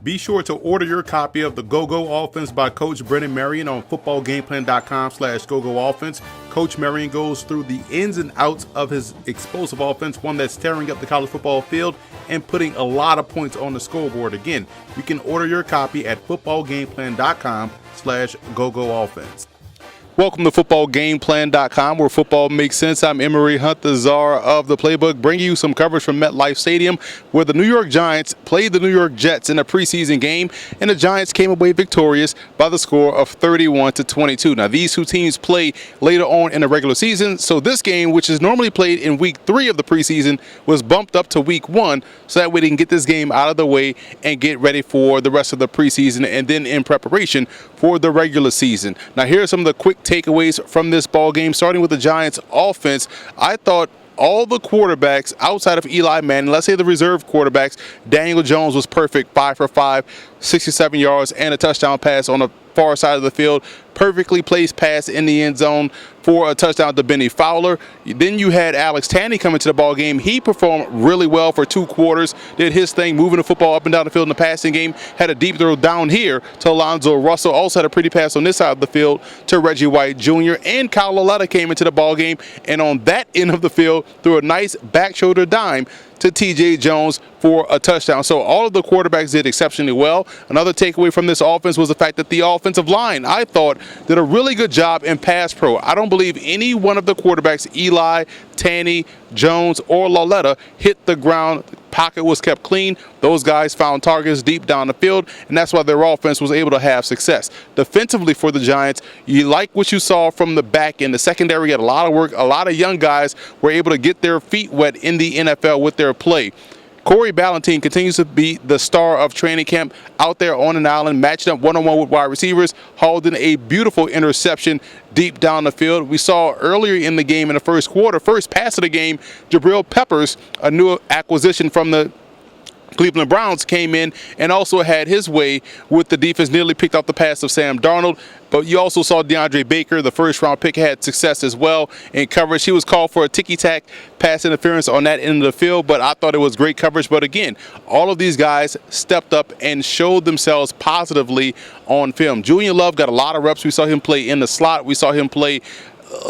Be sure to order your copy of the Go-Go Offense by Coach Brennan Marion on footballgameplan.com/GoGoOffense. Coach Marion goes through the ins and outs of his explosive offense, one that's tearing up the college football field and putting a lot of points on the scoreboard. Again, you can order your copy at footballgameplan.com/GoGoOffense. Welcome to footballgameplan.com, where football makes sense. I'm Emory Hunt, the czar of the playbook, bringing you some coverage from MetLife Stadium, where the New York Giants played the New York Jets in a preseason game, and the Giants came away victorious by the score of 31-22. Now, these two teams play later on in the regular season, so this game, which is normally played in week 3 of the preseason, was bumped up to week 1, so that way they can get this game out of the way and get ready for the rest of the preseason and then in preparation for the regular season. Now, here are some of the quick takeaways from this ball game, starting with the Giants offense. I thought all the quarterbacks outside of Eli Manning, let's say the reserve quarterbacks, Daniel Jones was perfect, 5 for 5, 67 yards and a touchdown pass on the far side of the field. Perfectly placed pass in the end zone for a touchdown to Benny Fowler. Then you had Alex Tanney come into the ball game. He performed really well for 2 quarters, did his thing, moving the football up and down the field in the passing game. Had a deep throw down here to Alonzo Russell. Also had a pretty pass on this side of the field to Reggie White Jr. And Kyle Lauletta came into the ball game, and on that end of the field threw a nice back shoulder dime to TJ Jones for a touchdown. So all of the quarterbacks did exceptionally well. Another takeaway from this offense was the fact that the offensive line, I thought, did a really good job in pass pro. I don't believe any one of the quarterbacks, Eli, Tanney, Jones, or Lauletta, hit the ground. The pocket was kept clean. Those guys found targets deep down the field, and that's why their offense was able to have success. Defensively for the Giants, you like what you saw from the back end. The secondary had a lot of work. A lot of young guys were able to get their feet wet in the NFL with their play. Corey Ballentine continues to be the star of training camp out there on an island, matching up one-on-one with wide receivers, hauled in a beautiful interception deep down the field. We saw earlier in the game in the first quarter, first pass of the game, Jabril Peppers, a new acquisition from the Cleveland Browns, came in and also had his way with the defense, nearly picked off the pass of Sam Darnold. But you also saw DeAndre Baker, the first-round pick, had success as well in coverage. He was called for a ticky-tack pass interference on that end of the field, but I thought it was great coverage. But again, all of these guys stepped up and showed themselves positively on film. Julian Love got a lot of reps. We saw him play in the slot. We saw him play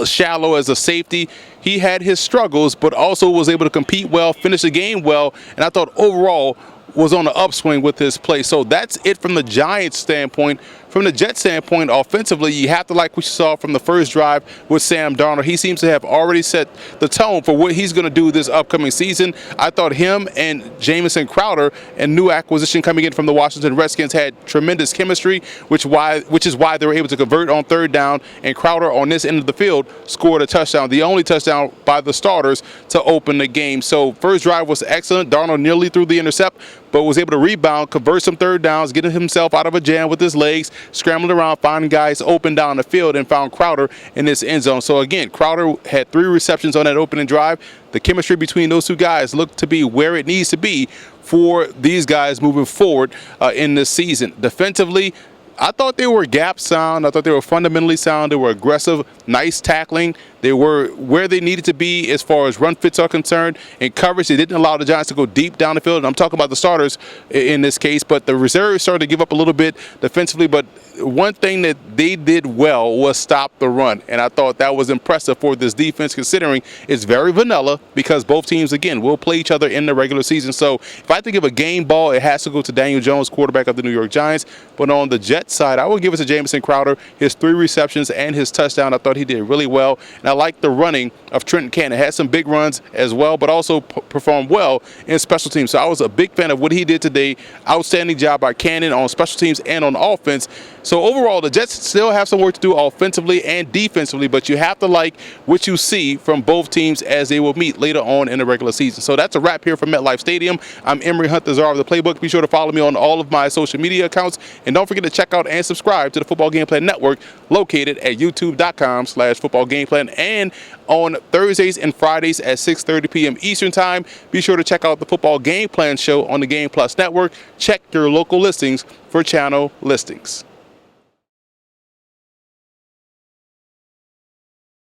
shallow as a safety. He had his struggles, but also was able to compete well, finish the game well, and I thought overall was on the upswing with his play. So that's it from the Giants standpoint. From the Jets standpoint, offensively, you have to like what you saw from the first drive with Sam Darnold. He seems to have already set the tone for what he's going to do this upcoming season. I thought him and Jamison Crowder, and new acquisition coming in from the Washington Redskins, had tremendous chemistry, which is why they were able to convert on third down, and Crowder on this end of the field scored a touchdown, the only touchdown by the starters to open the game. So first drive was excellent. Darnold nearly threw the intercept, but was able to rebound, convert some third downs, getting himself out of a jam with his legs, scrambled around, finding guys open down the field, and found Crowder in this end zone. So again, Crowder had 3 receptions on that opening drive. The chemistry between those two guys looked to be where it needs to be for these guys moving forward in this season. Defensively, I thought they were gap sound. I thought they were fundamentally sound. They were aggressive, nice tackling. They were where they needed to be as far as run fits are concerned. In coverage, they didn't allow the Giants to go deep down the field. And I'm talking about the starters in this case, but the reserves started to give up a little bit defensively. But one thing that they did well was stop the run, and I thought that was impressive for this defense, considering it's very vanilla, because both teams, again, will play each other in the regular season. So if I had to give a game ball, it has to go to Daniel Jones, quarterback of the New York Giants. But on the Jets side, I would give it to Jamison Crowder, his 3 receptions and his touchdown. I thought he did really well, and I like the running of Trenton Cannon. Had some big runs as well, but also performed well in special teams. So I was a big fan of what he did today. Outstanding job by Cannon on special teams and on offense. So overall, the Jets still have some work to do offensively and defensively, but you have to like what you see from both teams as they will meet later on in the regular season. So that's a wrap here from MetLife Stadium. I'm Emory Hunt, the czar of the playbook. Be sure to follow me on all of my social media accounts, and don't forget to check out and subscribe to the Football Game Plan Network, located at youtube.com/footballgameplan, and on Thursdays and Fridays at 6:30 p.m. Eastern Time. Be sure to check out the Football Game Plan show on the Game Plus Network. Check your local listings for channel listings.